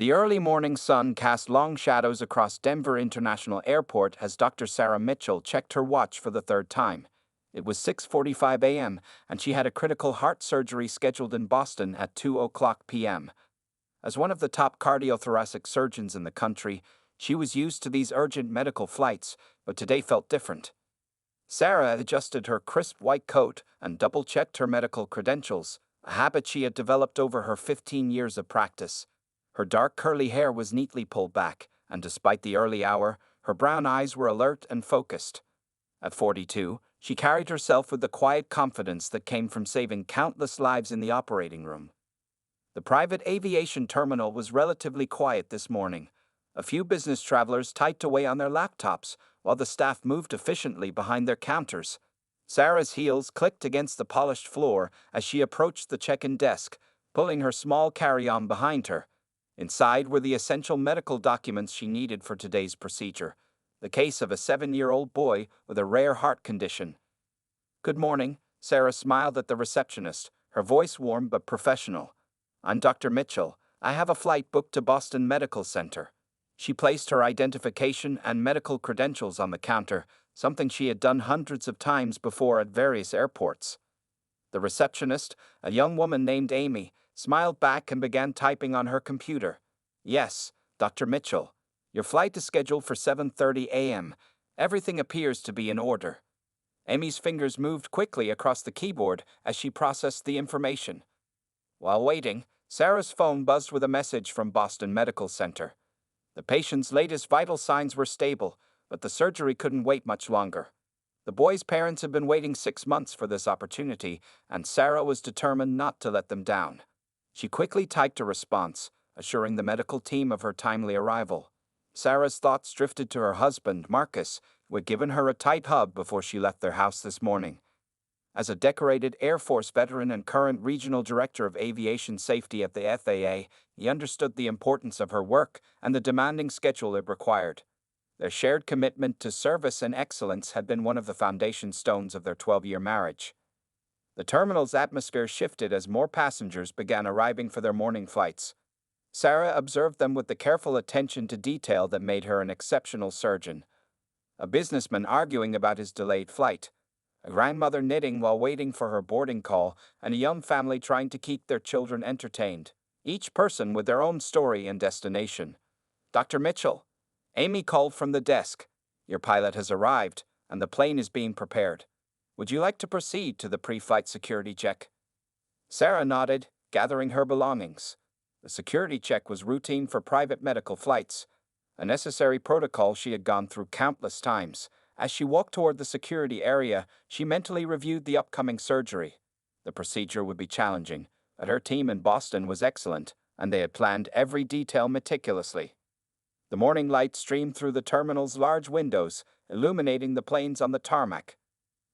The early morning sun cast long shadows across Denver International Airport as Dr. Sarah Mitchell checked her watch for the third time. It was 6:45 a.m., and she had a critical heart surgery scheduled in Boston at 2 p.m. As one of the top cardiothoracic surgeons in the country, she was used to these urgent medical flights, but today felt different. Sarah adjusted her crisp white coat and double-checked her medical credentials, a habit she had developed over her 15 years of practice. Her dark curly hair was neatly pulled back, and despite the early hour, her brown eyes were alert and focused. At 42, she carried herself with the quiet confidence that came from saving countless lives in the operating room. The private aviation terminal was relatively quiet this morning. A few business travelers typed away on their laptops, while the staff moved efficiently behind their counters. Sarah's heels clicked against the polished floor as she approached the check-in desk, pulling her small carry-on behind her. Inside were the essential medical documents she needed for today's procedure: the case of a 7-year-old boy with a rare heart condition. "Good morning," Sarah smiled at the receptionist, her voice warm but professional. "I'm Dr. Mitchell. I have a flight booked to Boston Medical Center." She placed her identification and medical credentials on the counter, something she had done hundreds of times before at various airports. The receptionist, a young woman named Amy, smiled back and began typing on her computer. "Yes, Dr. Mitchell. Your flight is scheduled for 7:30 a.m. Everything appears to be in order." Amy's fingers moved quickly across the keyboard as she processed the information. While waiting, Sarah's phone buzzed with a message from Boston Medical Center. The patient's latest vital signs were stable, but the surgery couldn't wait much longer. The boy's parents had been waiting 6 months for this opportunity, and Sarah was determined not to let them down. She quickly typed a response, assuring the medical team of her timely arrival. Sarah's thoughts drifted to her husband, Marcus, who had given her a tight hug before she left their house this morning. As a decorated Air Force veteran and current regional director of aviation safety at the FAA, he understood the importance of her work and the demanding schedule it required. Their shared commitment to service and excellence had been one of the foundation stones of their 12-year marriage. The terminal's atmosphere shifted as more passengers began arriving for their morning flights. Sarah observed them with the careful attention to detail that made her an exceptional surgeon. A businessman arguing about his delayed flight, a grandmother knitting while waiting for her boarding call, and a young family trying to keep their children entertained, each person with their own story and destination. "Dr. Mitchell," Amy called from the desk, "your pilot has arrived, and the plane is being prepared. Would you like to proceed to the pre-flight security check?" Sarah nodded, gathering her belongings. The security check was routine for private medical flights, a necessary protocol she had gone through countless times. As she walked toward the security area, she mentally reviewed the upcoming surgery. The procedure would be challenging, but her team in Boston was excellent, and they had planned every detail meticulously. The morning light streamed through the terminal's large windows, illuminating the planes on the tarmac.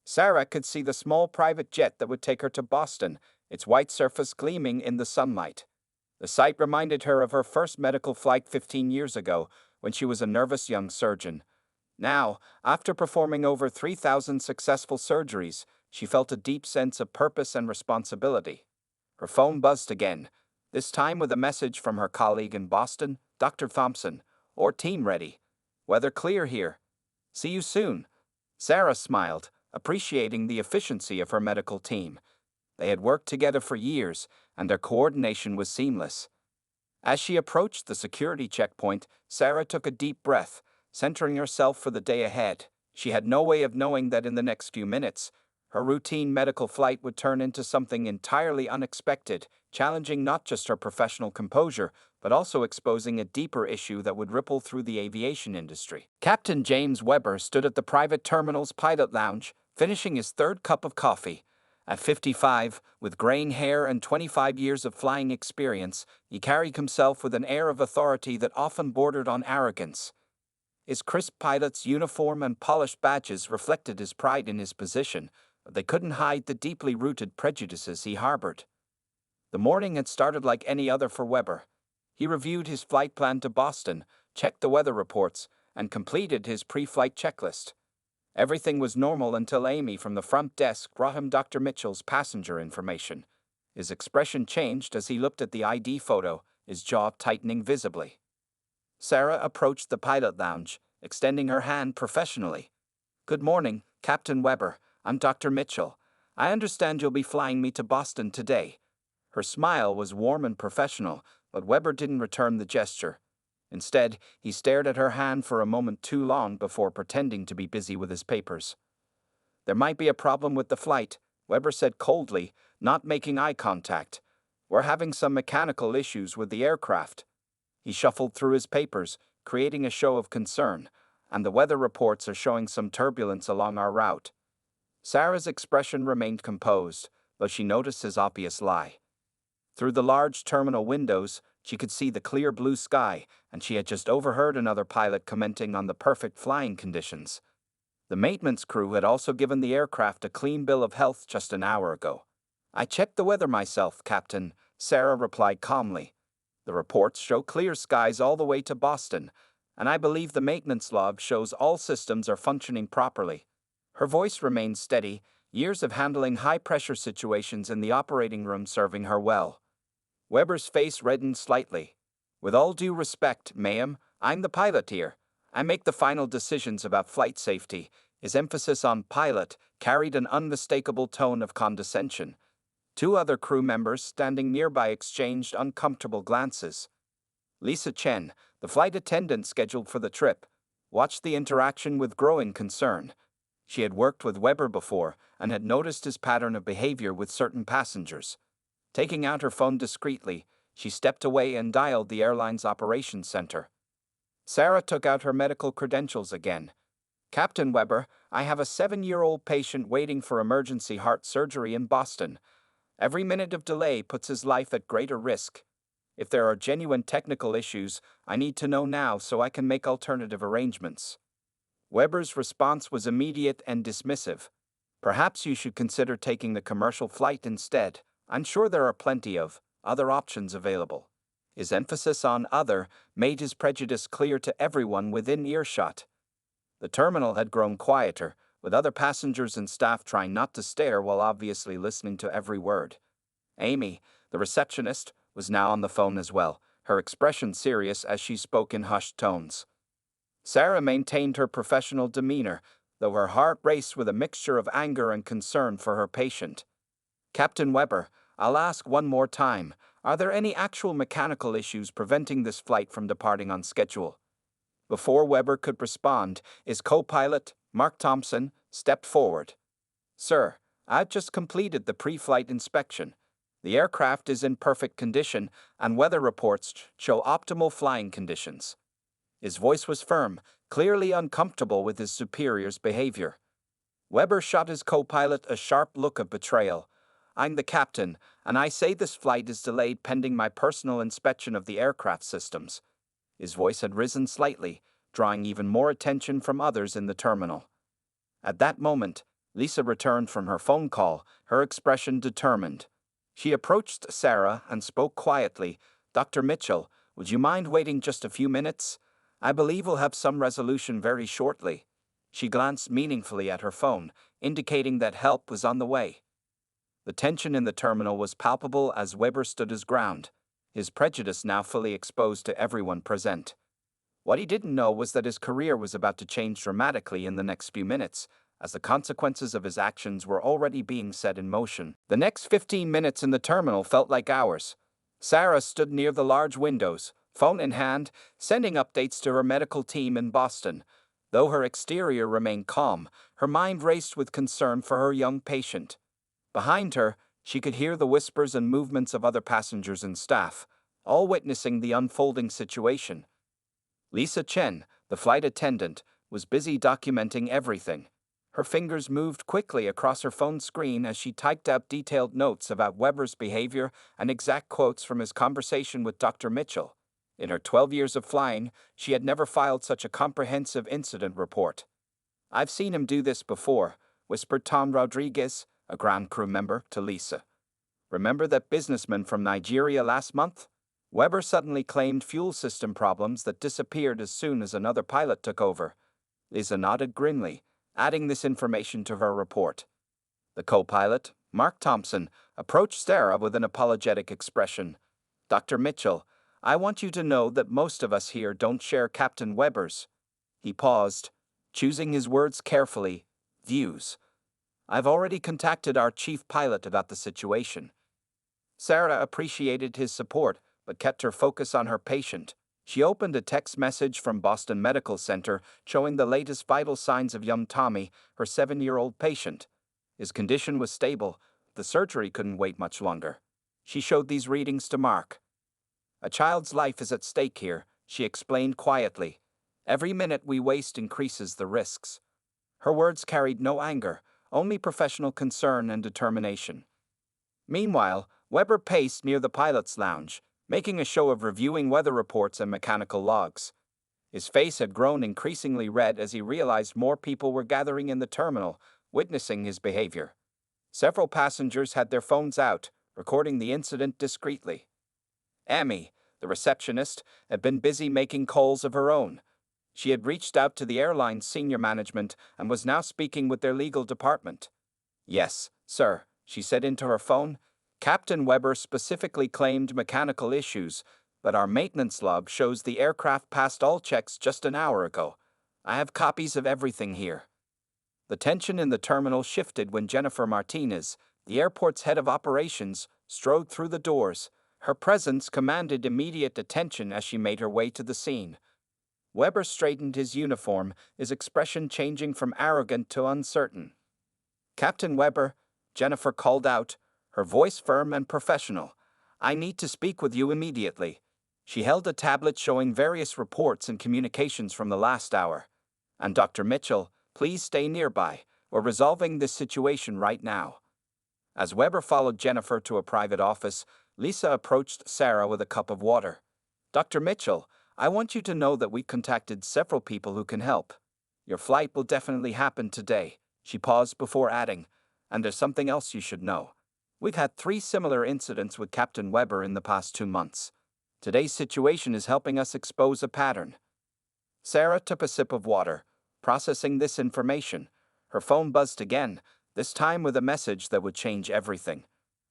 Sarah could see the small private jet that would take her to Boston, its white surface gleaming in the sunlight. The sight reminded her of her first medical flight 15 years ago, when she was a nervous young surgeon. Now, after performing over 3,000 successful surgeries, she felt a deep sense of purpose and responsibility. Her phone buzzed again, this time with a message from her colleague in Boston, Dr. Thompson. "Or team ready. Weather clear here. See you soon." Sarah smiled, appreciating the efficiency of her medical team. They had worked together for years, and their coordination was seamless. As she approached the security checkpoint, Sarah took a deep breath, centering herself for the day ahead. She had no way of knowing that in the next few minutes, her routine medical flight would turn into something entirely unexpected, challenging not just her professional composure, but also exposing a deeper issue that would ripple through the aviation industry. Captain James Weber stood at the private terminal's pilot lounge, finishing his third cup of coffee. At 55, with graying hair and 25 years of flying experience, he carried himself with an air of authority that often bordered on arrogance. His crisp pilot's uniform and polished badges reflected his pride in his position, but they couldn't hide the deeply rooted prejudices he harbored. The morning had started like any other for Weber. He reviewed his flight plan to Boston, checked the weather reports, and completed his pre-flight checklist. Everything was normal until Amy from the front desk brought him Dr. Mitchell's passenger information. His expression changed as he looked at the ID photo, his jaw tightening visibly. Sarah approached the pilot lounge, extending her hand professionally. "Good morning, Captain Weber. I'm Dr. Mitchell. I understand you'll be flying me to Boston today." Her smile was warm and professional, but Weber didn't return the gesture. Instead, he stared at her hand for a moment too long before pretending to be busy with his papers. "There might be a problem with the flight," Weber said coldly, not making eye contact. "We're having some mechanical issues with the aircraft." He shuffled through his papers, creating a show of concern, "and the weather reports are showing some turbulence along our route." Sarah's expression remained composed, though she noticed his obvious lie. Through the large terminal windows, she could see the clear blue sky, and she had just overheard another pilot commenting on the perfect flying conditions. The maintenance crew had also given the aircraft a clean bill of health just an hour ago. "I checked the weather myself, Captain," Sarah replied calmly. "The reports show clear skies all the way to Boston, and I believe the maintenance log shows all systems are functioning properly." Her voice remained steady, years of handling high-pressure situations in the operating room serving her well. Weber's face reddened slightly. "With all due respect, ma'am, I'm the pilot here. I make the final decisions about flight safety." His emphasis on pilot carried an unmistakable tone of condescension. Two other crew members standing nearby exchanged uncomfortable glances. Lisa Chen, the flight attendant scheduled for the trip, watched the interaction with growing concern. She had worked with Weber before and had noticed his pattern of behavior with certain passengers. Taking out her phone discreetly, she stepped away and dialed the airline's operations center. Sarah took out her medical credentials again. "Captain Weber, I have a 7-year-old patient waiting for emergency heart surgery in Boston. Every minute of delay puts his life at greater risk. If there are genuine technical issues, I need to know now so I can make alternative arrangements." Weber's response was immediate and dismissive. "Perhaps you should consider taking the commercial flight instead. I'm sure there are plenty of other options available." His emphasis on other made his prejudice clear to everyone within earshot. The terminal had grown quieter, with other passengers and staff trying not to stare while obviously listening to every word. Amy, the receptionist, was now on the phone as well, her expression serious as she spoke in hushed tones. Sarah maintained her professional demeanor, though her heart raced with a mixture of anger and concern for her patient. "Captain Weber, I'll ask one more time. Are there any actual mechanical issues preventing this flight from departing on schedule?" Before Weber could respond, his co-pilot, Mark Thompson, stepped forward. "Sir, I've just completed the pre-flight inspection. The aircraft is in perfect condition, and weather reports show optimal flying conditions." His voice was firm, clearly uncomfortable with his superior's behavior. Weber shot his co-pilot a sharp look of betrayal. "I'm the captain, and I say this flight is delayed pending my personal inspection of the aircraft systems." His voice had risen slightly, drawing even more attention from others in the terminal. At that moment, Lisa returned from her phone call, her expression determined. She approached Sarah and spoke quietly. "Dr. Mitchell, would you mind waiting just a few minutes? I believe we'll have some resolution very shortly." She glanced meaningfully at her phone, indicating that help was on the way. The tension in the terminal was palpable as Weber stood his ground, his prejudice now fully exposed to everyone present. What he didn't know was that his career was about to change dramatically in the next few minutes, as the consequences of his actions were already being set in motion. The next 15 minutes in the terminal felt like hours. Sarah stood near the large windows, phone in hand, sending updates to her medical team in Boston. Though her exterior remained calm, her mind raced with concern for her young patient. Behind her, she could hear the whispers and movements of other passengers and staff, all witnessing the unfolding situation. Lisa Chen, the flight attendant, was busy documenting everything. Her fingers moved quickly across her phone screen as she typed out detailed notes about Weber's behavior and exact quotes from his conversation with Dr. Mitchell. In her 12 years of flying, she had never filed such a comprehensive incident report. "I've seen him do this before," whispered Tom Rodriguez, a ground crew member, to Lisa. "Remember that businessman from Nigeria last month?" Weber suddenly claimed fuel system problems that disappeared as soon as another pilot took over. Lisa nodded grimly, adding this information to her report. The co-pilot, Mark Thompson, approached Sarah with an apologetic expression. "Dr. Mitchell, I want you to know that most of us here don't share Captain Weber's. He paused, choosing his words carefully. Views. I've already contacted our chief pilot about the situation. Sarah appreciated his support, but kept her focus on her patient. She opened a text message from Boston Medical Center showing the latest vital signs of young Tommy, her 7-year-old patient. His condition was stable. The surgery couldn't wait much longer. She showed these readings to Mark. A child's life is at stake here, she explained quietly. Every minute we waste increases the risks. Her words carried no anger, only professional concern and determination. Meanwhile, Weber paced near the pilot's lounge, making a show of reviewing weather reports and mechanical logs. His face had grown increasingly red as he realized more people were gathering in the terminal, witnessing his behavior. Several passengers had their phones out, recording the incident discreetly. Amy, the receptionist, had been busy making calls of her own. She had reached out to the airline's senior management and was now speaking with their legal department. Yes, sir, she said into her phone. Captain Weber specifically claimed mechanical issues, but our maintenance log shows the aircraft passed all checks just an hour ago. I have copies of everything here. The tension in the terminal shifted when Jennifer Martinez, the airport's head of operations, strode through the doors. Her presence commanded immediate attention as she made her way to the scene. Weber straightened his uniform, his expression changing from arrogant to uncertain. Captain Weber, Jennifer called out, her voice firm and professional. I need to speak with you immediately. She held a tablet showing various reports and communications from the last hour. And Dr. Mitchell, please stay nearby. We're resolving this situation right now. As Weber followed Jennifer to a private office, Lisa approached Sarah with a cup of water. Dr. Mitchell, I want you to know that we've contacted several people who can help. Your flight will definitely happen today. She paused before adding, and there's something else you should know. We've had 3 similar incidents with Captain Weber in the past 2 months. Today's situation is helping us expose a pattern. Sarah took a sip of water, processing this information. Her phone buzzed again, this time with a message that would change everything.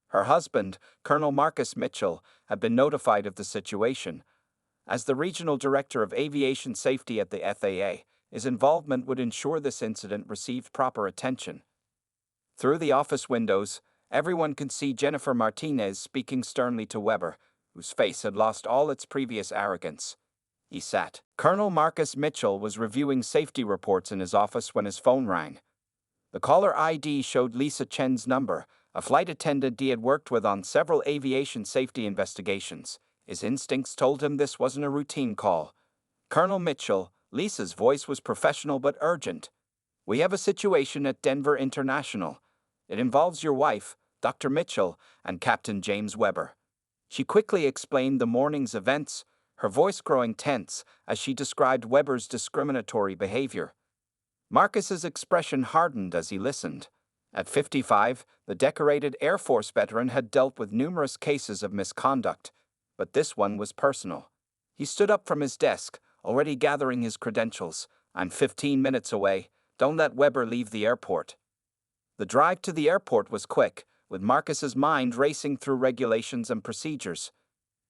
Her husband, Colonel Marcus Mitchell, had been notified of the situation. As the regional director of aviation safety at the FAA, his involvement would ensure this incident received proper attention. Through the office windows, everyone could see Jennifer Martinez speaking sternly to Weber, whose face had lost all its previous arrogance. He sat. Colonel Marcus Mitchell was reviewing safety reports in his office when his phone rang. The caller ID showed Lisa Chen's number, a flight attendant he had worked with on several aviation safety investigations. His instincts told him this wasn't a routine call. Colonel Mitchell, Lisa's voice was professional but urgent. We have a situation at Denver International. It involves your wife, Dr. Mitchell, and Captain James Weber. She quickly explained the morning's events, her voice growing tense as she described Weber's discriminatory behavior. Marcus's expression hardened as he listened. At 55, the decorated Air Force veteran had dealt with numerous cases of misconduct, but this one was personal. He stood up from his desk, already gathering his credentials. I'm 15 minutes away. Don't let Weber leave the airport. The drive to the airport was quick, with Marcus's mind racing through regulations and procedures.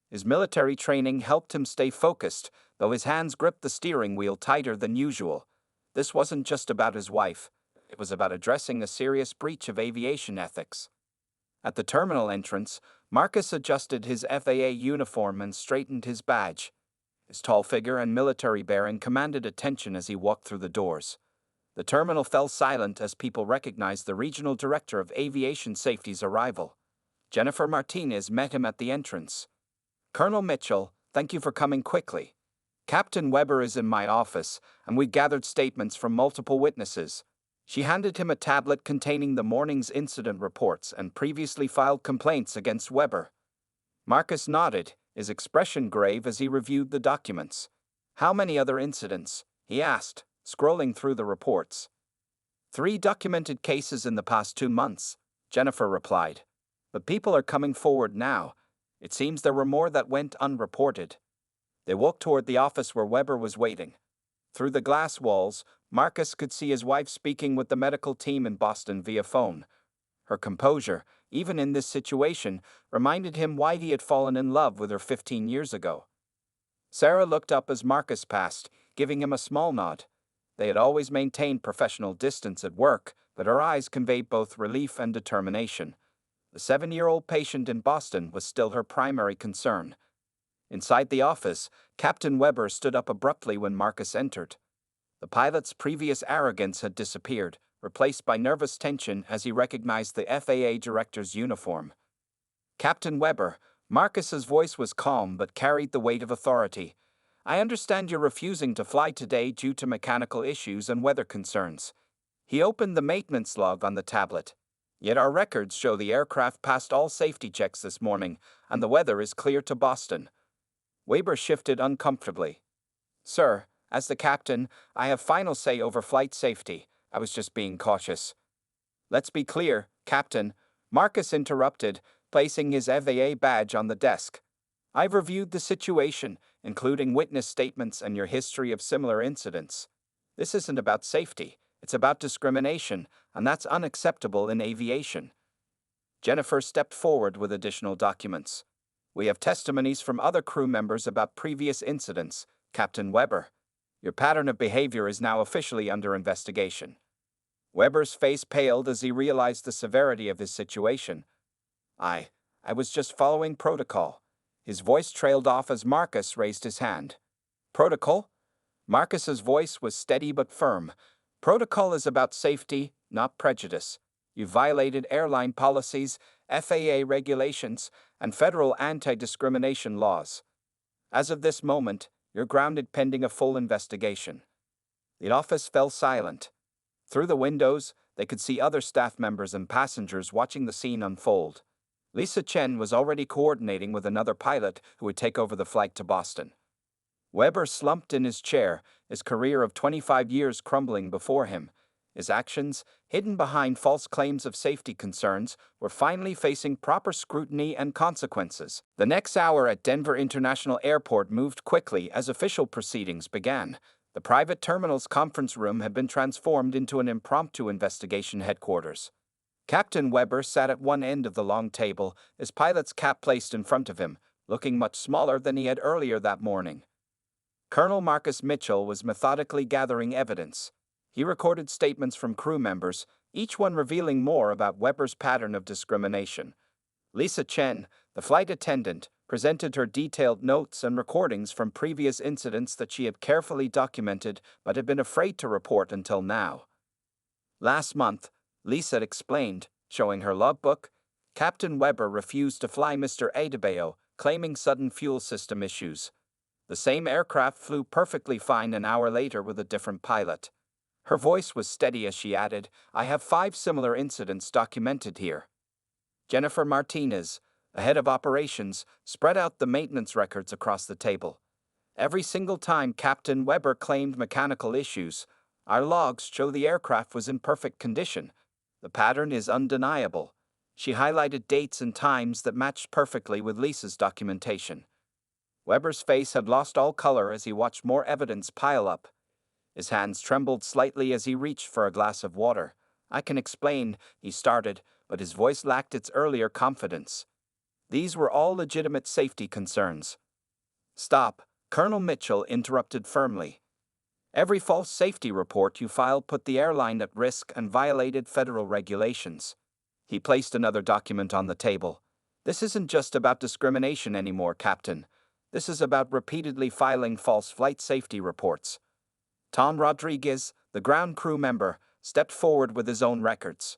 His military training helped him stay focused, though his hands gripped the steering wheel tighter than usual. This wasn't just about his wife. It was about addressing a serious breach of aviation ethics. At the terminal entrance, Marcus adjusted his FAA uniform and straightened his badge. His tall figure and military bearing commanded attention as he walked through the doors. The terminal fell silent as people recognized the regional director of aviation safety's arrival. Jennifer Martinez met him at the entrance. Colonel Mitchell, thank you for coming quickly. Captain Weber is in my office, and we gathered statements from multiple witnesses. She handed him a tablet containing the morning's incident reports and previously filed complaints against Weber. Marcus nodded, his expression grave as he reviewed the documents. How many other incidents? He asked, scrolling through the reports. 3 documented cases in the past 2 months, Jennifer replied. But people are coming forward now. It seems there were more that went unreported. They walked toward the office where Weber was waiting. Through the glass walls, Marcus could see his wife speaking with the medical team in Boston via phone. Her composure, even in this situation, reminded him why he had fallen in love with her 15 years ago. Sarah looked up as Marcus passed, giving him a small nod. They had always maintained professional distance at work, but her eyes conveyed both relief and determination. The 7-year-old patient in Boston was still her primary concern. Inside the office, Captain Weber stood up abruptly when Marcus entered. The pilot's previous arrogance had disappeared, replaced by nervous tension as he recognized the FAA director's uniform. Captain Weber, Marcus's voice was calm but carried the weight of authority. I understand you're refusing to fly today due to mechanical issues and weather concerns. He opened the maintenance log on the tablet. Yet our records show the aircraft passed all safety checks this morning, and the weather is clear to Boston. Weber shifted uncomfortably. Sir, as the captain, I have final say over flight safety. I was just being cautious. Let's be clear, Captain, Marcus interrupted, placing his FAA badge on the desk. I've reviewed the situation, including witness statements and your history of similar incidents. This isn't about safety, it's about discrimination, and that's unacceptable in aviation. Jennifer stepped forward with additional documents. We have testimonies from other crew members about previous incidents, Captain Weber. Your pattern of behavior is now officially under investigation. Weber's face paled as he realized the severity of his situation. I was just following protocol. His voice trailed off as Marcus raised his hand. Protocol? Marcus's voice was steady but firm. Protocol is about safety, not prejudice. You violated airline policies, FAA regulations, and federal anti-discrimination laws. As of this moment, you're grounded pending a full investigation. The office fell silent. Through the windows, they could see other staff members and passengers watching the scene unfold. Lisa Chen was already coordinating with another pilot who would take over the flight to Boston. Weber slumped in his chair, his career of 25 years crumbling before him. His actions, hidden behind false claims of safety concerns, were finally facing proper scrutiny and consequences. The next hour at Denver International Airport moved quickly as official proceedings began. The private terminal's conference room had been transformed into an impromptu investigation headquarters. Captain Weber sat at one end of the long table, his pilot's cap placed in front of him, looking much smaller than he had earlier that morning. Colonel Marcus Mitchell was methodically gathering evidence. He recorded statements from crew members, each one revealing more about Weber's pattern of discrimination. Lisa Chen, the flight attendant, presented her detailed notes and recordings from previous incidents that she had carefully documented but had been afraid to report until now. Last month, Lisa explained, showing her logbook, Captain Weber refused to fly Mr. Adebayo, claiming sudden fuel system issues. The same aircraft flew perfectly fine an hour later with a different pilot. Her voice was steady as she added, I have 5 similar incidents documented here. Jennifer Martinez, the head of operations, spread out the maintenance records across the table. Every single time Captain Weber claimed mechanical issues, our logs show the aircraft was in perfect condition. The pattern is undeniable. She highlighted dates and times that matched perfectly with Lisa's documentation. Weber's face had lost all color as he watched more evidence pile up. His hands trembled slightly as he reached for a glass of water. I can explain, he started, but his voice lacked its earlier confidence. These were all legitimate safety concerns. Stop, Colonel Mitchell interrupted firmly. Every false safety report you filed put the airline at risk and violated federal regulations. He placed another document on the table. This isn't just about discrimination anymore, Captain. This is about repeatedly filing false flight safety reports. Tom Rodriguez, the ground crew member, stepped forward with his own records.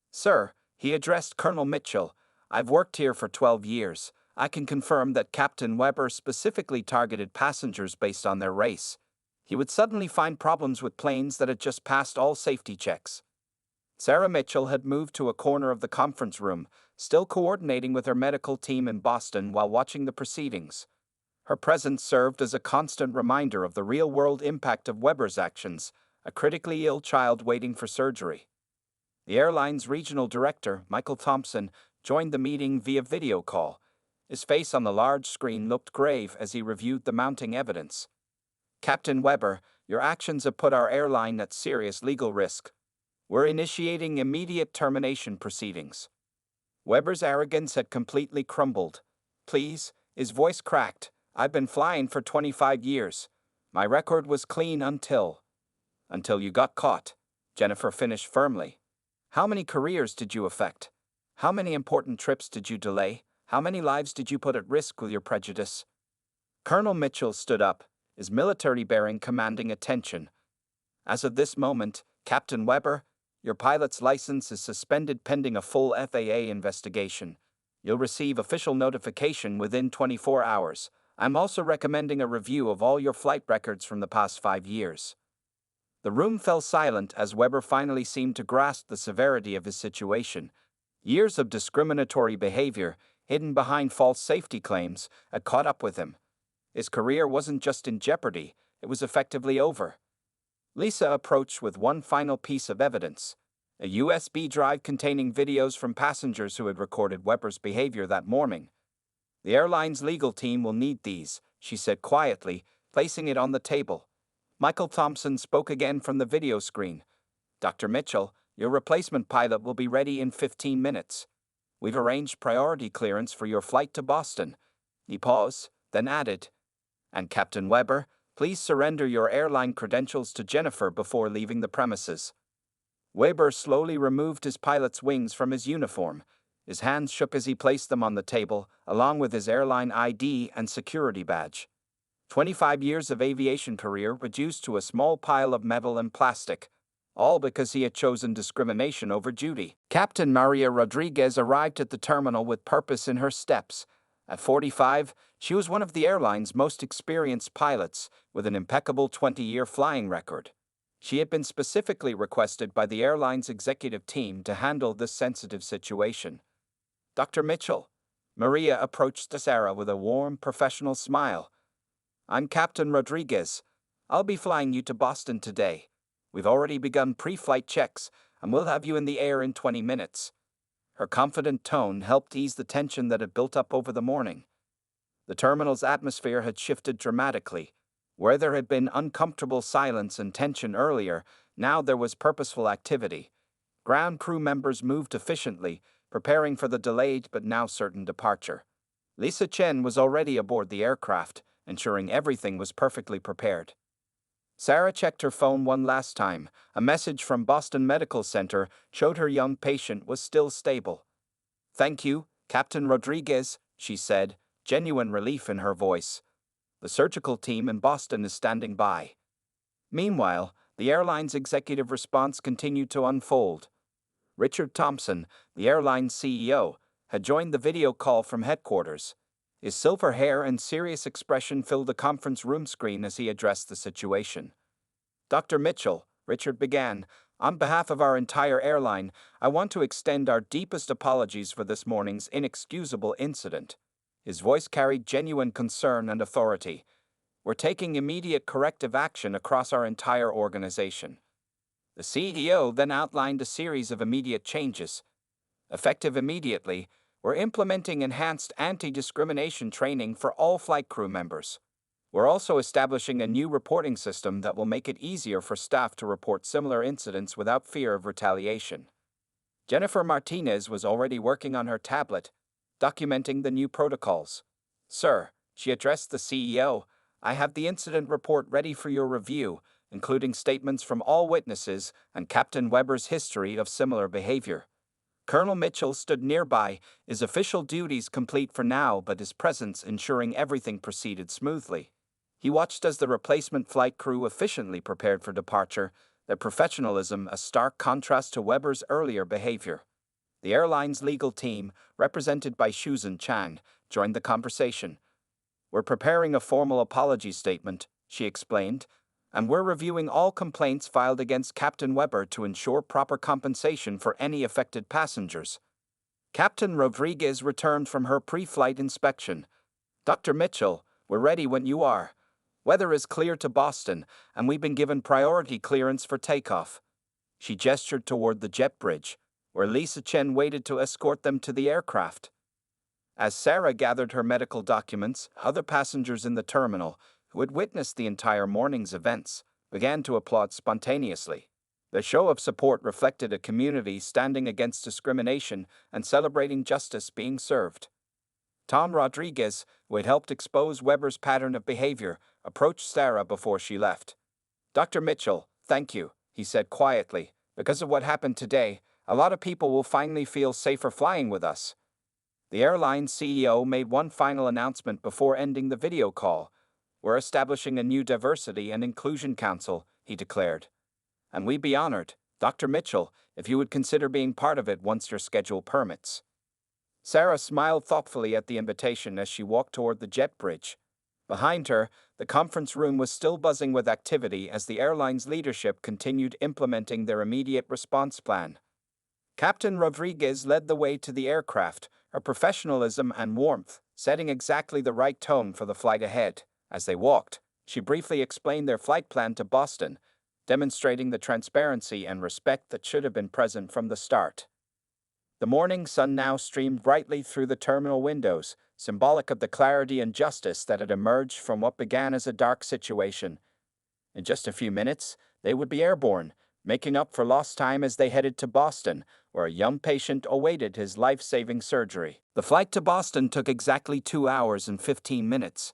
Sir, he addressed Colonel Mitchell, I've worked here for 12 years. I can confirm that Captain Weber specifically targeted passengers based on their race. He would suddenly find problems with planes that had just passed all safety checks. Sarah Mitchell had moved to a corner of the conference room, still coordinating with her medical team in Boston while watching the proceedings. Her presence served as a constant reminder of the real-world impact of Weber's actions, a critically ill child waiting for surgery. The airline's regional director, Michael Thompson, joined the meeting via video call. His face on the large screen looked grave as he reviewed the mounting evidence. Captain Weber, your actions have put our airline at serious legal risk. We're initiating immediate termination proceedings. Weber's arrogance had completely crumbled. Please, his voice cracked, I've been flying for 25 years. My record was clean until you got caught, Jennifer finished firmly. How many careers did you affect? How many important trips did you delay? How many lives did you put at risk with your prejudice? Colonel Mitchell stood up, his military bearing commanding attention. As of this moment, Captain Weber, your pilot's license is suspended pending a full FAA investigation. You'll receive official notification within 24 hours. I'm also recommending a review of all your flight records from the past 5 years. The room fell silent as Weber finally seemed to grasp the severity of his situation. Years of discriminatory behavior, hidden behind false safety claims, had caught up with him. His career wasn't just in jeopardy, it was effectively over. Lisa approached with one final piece of evidence, a USB drive containing videos from passengers who had recorded Weber's behavior that morning. The airline's legal team will need these, she said quietly, placing it on the table. Michael Thompson spoke again from the video screen. Dr. Mitchell, your replacement pilot will be ready in 15 minutes. We've arranged priority clearance for your flight to Boston. He paused, then added, and Captain Weber, please surrender your airline credentials to Jennifer before leaving the premises. Weber slowly removed his pilot's wings from his uniform. His hands shook as he placed them on the table, along with his airline ID and security badge. 25 years of aviation career reduced to a small pile of metal and plastic, all because he had chosen discrimination over duty. Captain Maria Rodriguez arrived at the terminal with purpose in her steps. At 45, she was one of the airline's most experienced pilots, with an impeccable 20-year flying record. She had been specifically requested by the airline's executive team to handle this sensitive situation. Dr. Mitchell, Maria approached Sarah with a warm, professional smile. I'm Captain Rodriguez. I'll be flying you to Boston today. We've already begun pre-flight checks, and we'll have you in the air in 20 minutes. Her confident tone helped ease the tension that had built up over the morning. The terminal's atmosphere had shifted dramatically. Where there had been uncomfortable silence and tension earlier, now there was purposeful activity. Ground crew members moved efficiently, preparing for the delayed but now certain departure. Lisa Chen was already aboard the aircraft, ensuring everything was perfectly prepared. Sarah checked her phone one last time. A message from Boston Medical Center showed her young patient was still stable. Thank you, Captain Rodriguez, she said, genuine relief in her voice. The surgical team in Boston is standing by. Meanwhile, the airline's executive response continued to unfold. Richard Thompson, the airline's CEO, had joined the video call from headquarters. His silver hair and serious expression filled the conference room screen as he addressed the situation. Dr. Mitchell, Richard began, on behalf of our entire airline, I want to extend our deepest apologies for this morning's inexcusable incident. His voice carried genuine concern and authority. We're taking immediate corrective action across our entire organization. The CEO then outlined a series of immediate changes. Effective immediately, we're implementing enhanced anti-discrimination training for all flight crew members. We're also establishing a new reporting system that will make it easier for staff to report similar incidents without fear of retaliation. Jennifer Martinez was already working on her tablet, documenting the new protocols. Sir, she addressed the CEO, I have the incident report ready for your review, including statements from all witnesses and Captain Weber's history of similar behavior. Colonel Mitchell stood nearby, his official duties complete for now but his presence ensuring everything proceeded smoothly. He watched as the replacement flight crew efficiently prepared for departure, their professionalism a stark contrast to Weber's earlier behavior. The airline's legal team, represented by Shuzhen Chang, joined the conversation. We're preparing a formal apology statement, she explained, and we're reviewing all complaints filed against Captain Weber to ensure proper compensation for any affected passengers. Captain Rodriguez returned from her pre-flight inspection. Dr. Mitchell, we're ready when you are. Weather is clear to Boston, and we've been given priority clearance for takeoff. She gestured toward the jet bridge, where Lisa Chen waited to escort them to the aircraft. As Sarah gathered her medical documents, other passengers in the terminal, who had witnessed the entire morning's events, began to applaud spontaneously. The show of support reflected a community standing against discrimination and celebrating justice being served. Tom Rodriguez, who had helped expose Weber's pattern of behavior, approached Sarah before she left. "Dr. Mitchell, thank you," he said quietly. "Because of what happened today, a lot of people will finally feel safer flying with us." The airline's CEO made one final announcement before ending the video call. "We're establishing a new diversity and inclusion council," he declared. "And we'd be honored, Dr. Mitchell, if you would consider being part of it once your schedule permits." Sarah smiled thoughtfully at the invitation as she walked toward the jet bridge. Behind her, the conference room was still buzzing with activity as the airline's leadership continued implementing their immediate response plan. Captain Rodriguez led the way to the aircraft, her professionalism and warmth setting exactly the right tone for the flight ahead. As they walked, she briefly explained their flight plan to Boston, demonstrating the transparency and respect that should have been present from the start. The morning sun now streamed brightly through the terminal windows, symbolic of the clarity and justice that had emerged from what began as a dark situation. In just a few minutes, they would be airborne, making up for lost time as they headed to Boston, where a young patient awaited his life-saving surgery. The flight to Boston took exactly 2 hours and 15 minutes.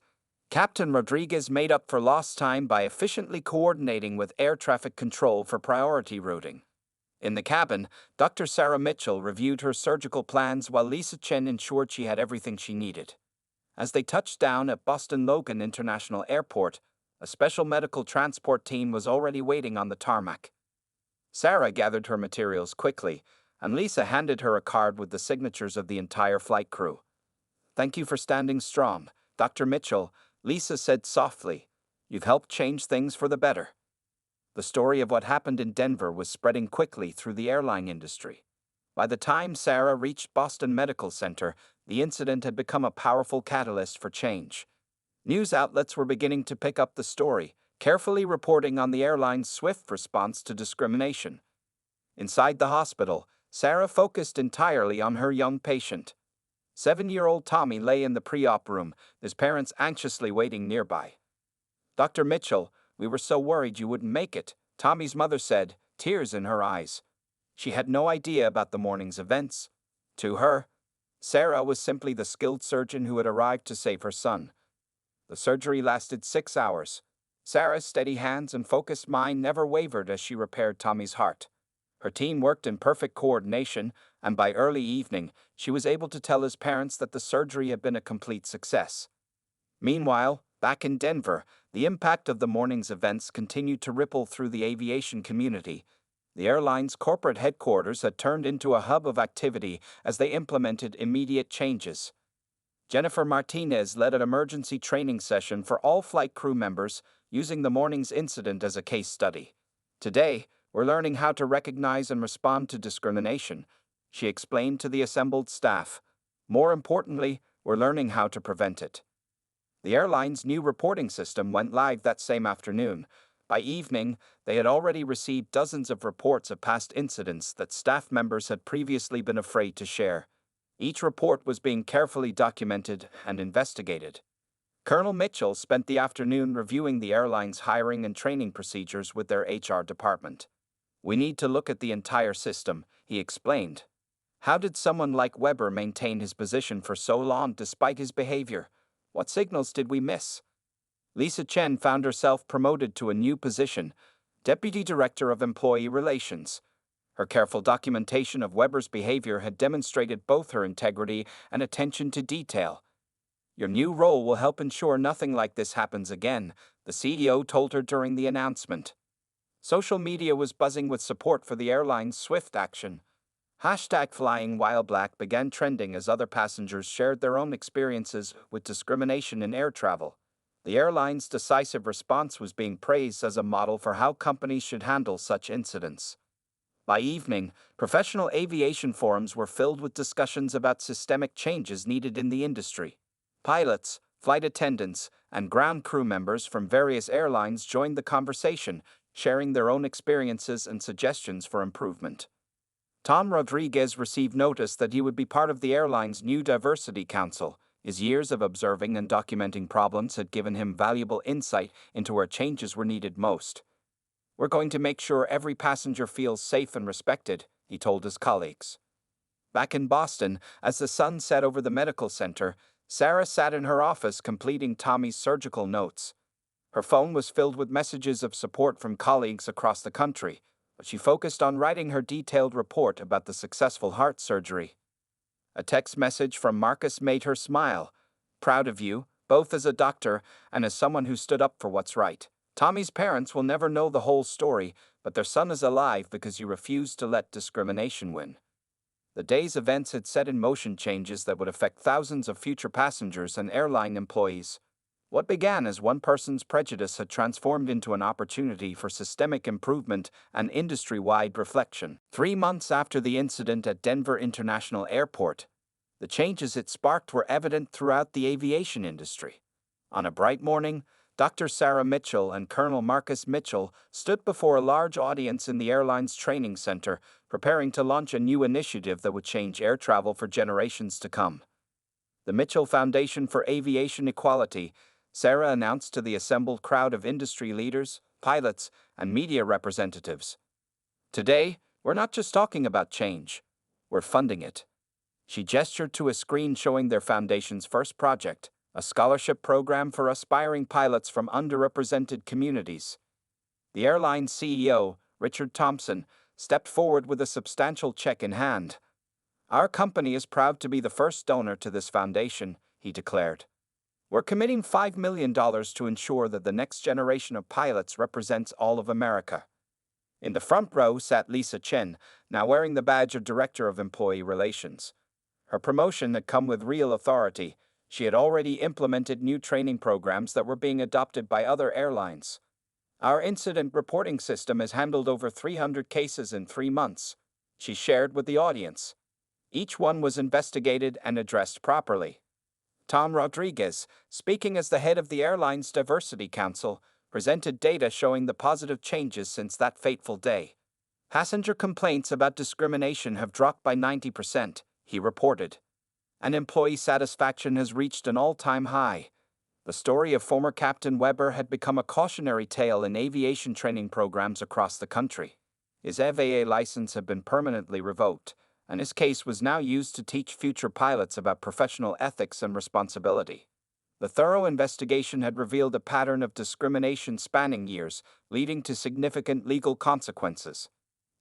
Captain Rodriguez made up for lost time by efficiently coordinating with air traffic control for priority routing. In the cabin, Dr. Sarah Mitchell reviewed her surgical plans while Lisa Chen ensured she had everything she needed. As they touched down at Boston Logan International Airport, a special medical transport team was already waiting on the tarmac. Sarah gathered her materials quickly, and Lisa handed her a card with the signatures of the entire flight crew. "Thank you for standing strong, Dr. Mitchell," Lisa said softly. "You've helped change things for the better." The story of what happened in Denver was spreading quickly through the airline industry. By the time Sarah reached Boston Medical Center, the incident had become a powerful catalyst for change. News outlets were beginning to pick up the story, carefully reporting on the airline's swift response to discrimination. Inside the hospital, Sarah focused entirely on her young patient. 7-year-old Tommy lay in the pre-op room, his parents anxiously waiting nearby. "Dr. Mitchell, we were so worried you wouldn't make it," Tommy's mother said, tears in her eyes. She had no idea about the morning's events. To her, Sarah was simply the skilled surgeon who had arrived to save her son. The surgery lasted 6 hours. Sarah's steady hands and focused mind never wavered as she repaired Tommy's heart. Her team worked in perfect coordination, and by early evening, she was able to tell his parents that the surgery had been a complete success. Meanwhile, back in Denver, the impact of the morning's events continued to ripple through the aviation community. The airline's corporate headquarters had turned into a hub of activity as they implemented immediate changes. Jennifer Martinez led an emergency training session for all flight crew members, using the morning's incident as a case study. "Today, we're learning how to recognize and respond to discrimination," she explained to the assembled staff. "More importantly, we're learning how to prevent it." The airline's new reporting system went live that same afternoon. By evening, they had already received dozens of reports of past incidents that staff members had previously been afraid to share. Each report was being carefully documented and investigated. Colonel Mitchell spent the afternoon reviewing the airline's hiring and training procedures with their HR department. "We need to look at the entire system," he explained. "How did someone like Weber maintain his position for so long despite his behavior? What signals did we miss?" Lisa Chen found herself promoted to a new position, Deputy Director of Employee Relations. Her careful documentation of Weber's behavior had demonstrated both her integrity and attention to detail. "Your new role will help ensure nothing like this happens again," the CEO told her during the announcement. Social media was buzzing with support for the airline's swift action. #FlyingWhileBlack began trending as other passengers shared their own experiences with discrimination in air travel. The airline's decisive response was being praised as a model for how companies should handle such incidents. By evening, professional aviation forums were filled with discussions about systemic changes needed in the industry. Pilots, flight attendants, and ground crew members from various airlines joined the conversation, sharing their own experiences and suggestions for improvement. Tom Rodriguez received notice that he would be part of the airline's new Diversity Council. His years of observing and documenting problems had given him valuable insight into where changes were needed most. "We're going to make sure every passenger feels safe and respected," he told his colleagues. Back in Boston, as the sun set over the medical center, Sarah sat in her office completing Tommy's surgical notes. Her phone was filled with messages of support from colleagues across the country, but she focused on writing her detailed report about the successful heart surgery. A text message from Marcus made her smile. "Proud of you, both as a doctor and as someone who stood up for what's right. Tommy's parents will never know the whole story, but their son is alive because you refused to let discrimination win." The day's events had set in motion changes that would affect thousands of future passengers and airline employees. What began as one person's prejudice had transformed into an opportunity for systemic improvement and industry-wide reflection. 3 months after the incident at Denver International Airport, the changes it sparked were evident throughout the aviation industry. On a bright morning, Dr. Sarah Mitchell and Colonel Marcus Mitchell stood before a large audience in the airline's training center, preparing to launch a new initiative that would change air travel for generations to come. The Mitchell Foundation for Aviation Equality, Sarah announced to the assembled crowd of industry leaders, pilots, and media representatives. "Today, we're not just talking about change, we're funding it." She gestured to a screen showing their foundation's first project, a scholarship program for aspiring pilots from underrepresented communities. The airline's CEO, Richard Thompson, stepped forward with a substantial check in hand. "Our company is proud to be the first donor to this foundation," he declared. "We're committing $5 million to ensure that the next generation of pilots represents all of America." In the front row sat Lisa Chen, now wearing the badge of Director of Employee Relations. Her promotion had come with real authority. She had already implemented new training programs that were being adopted by other airlines. "Our incident reporting system has handled over 300 cases in 3 months," she shared with the audience. "Each one was investigated and addressed properly." Tom Rodriguez, speaking as the head of the airline's Diversity Council, presented data showing the positive changes since that fateful day. "Passenger complaints about discrimination have dropped by 90%, he reported. And employee satisfaction has reached an all-time high." The story of former Captain Weber had become a cautionary tale in aviation training programs across the country. His FAA license had been permanently revoked, and his case was now used to teach future pilots about professional ethics and responsibility. The thorough investigation had revealed a pattern of discrimination spanning years, leading to significant legal consequences.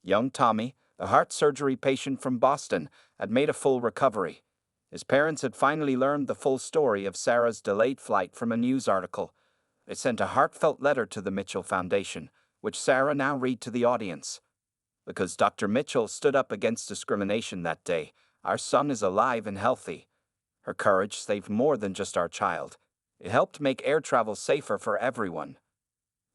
Young Tommy, the heart surgery patient from Boston, had made a full recovery. His parents had finally learned the full story of Sarah's delayed flight from a news article. They sent a heartfelt letter to the Mitchell Foundation, which Sarah now read to the audience. "Because Dr. Mitchell stood up against discrimination that day, our son is alive and healthy. Her courage saved more than just our child. It helped make air travel safer for everyone."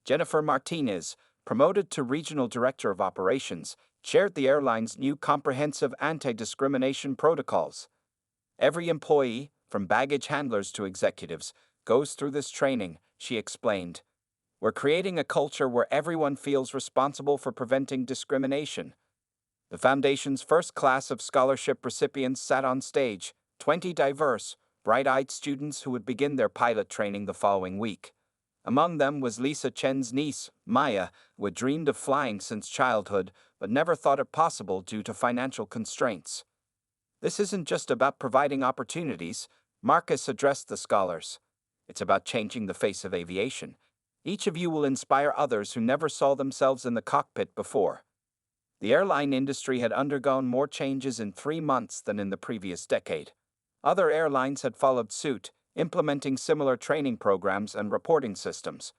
Jennifer Martinez, promoted to Regional Director of Operations, chaired the airline's new comprehensive anti-discrimination protocols. "Every employee, from baggage handlers to executives, goes through this training," she explained. "We're creating a culture where everyone feels responsible for preventing discrimination." The Foundation's first class of scholarship recipients sat on stage, 20 diverse, bright-eyed students who would begin their pilot training the following week. Among them was Lisa Chen's niece, Maya, who had dreamed of flying since childhood but never thought it possible due to financial constraints. "This isn't just about providing opportunities," Marcus addressed the scholars. "It's about changing the face of aviation. Each of you will inspire others who never saw themselves in the cockpit before." The airline industry had undergone more changes in 3 months than in the previous decade. Other airlines had followed suit, implementing similar training programs and reporting systems.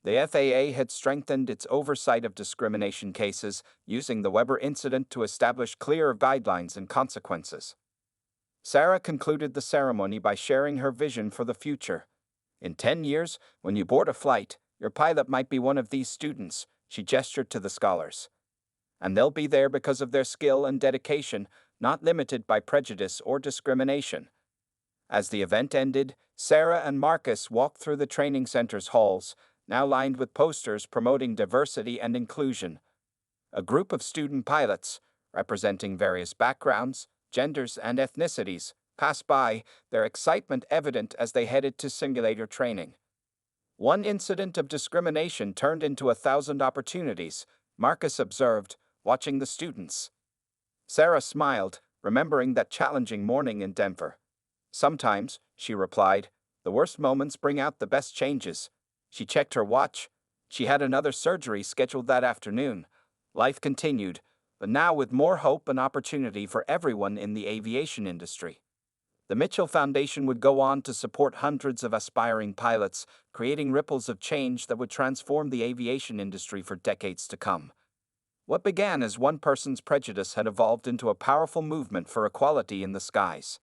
The FAA had strengthened its oversight of discrimination cases, using the Weber incident to establish clearer guidelines and consequences. Sarah concluded the ceremony by sharing her vision for the future. "In 10 years, when you board a flight, your pilot might be one of these students," she gestured to the scholars. "And they'll be there because of their skill and dedication, not limited by prejudice or discrimination." As the event ended, Sarah and Marcus walked through the training center's halls, now lined with posters promoting diversity and inclusion. A group of student pilots, representing various backgrounds, genders, and ethnicities, passed by, their excitement evident as they headed to simulator training. "One incident of discrimination turned into 1,000 opportunities," Marcus observed, watching the students. Sarah smiled, remembering that challenging morning in Denver. Sometimes, she replied, the worst moments bring out the best changes. She checked her watch. She had another surgery scheduled that afternoon. Life continued, but now with more hope and opportunity for everyone in the aviation industry. The Mitchell Foundation would go on to support hundreds of aspiring pilots, creating ripples of change that would transform the aviation industry for decades to come. What began as one person's prejudice had evolved into a powerful movement for equality in the skies.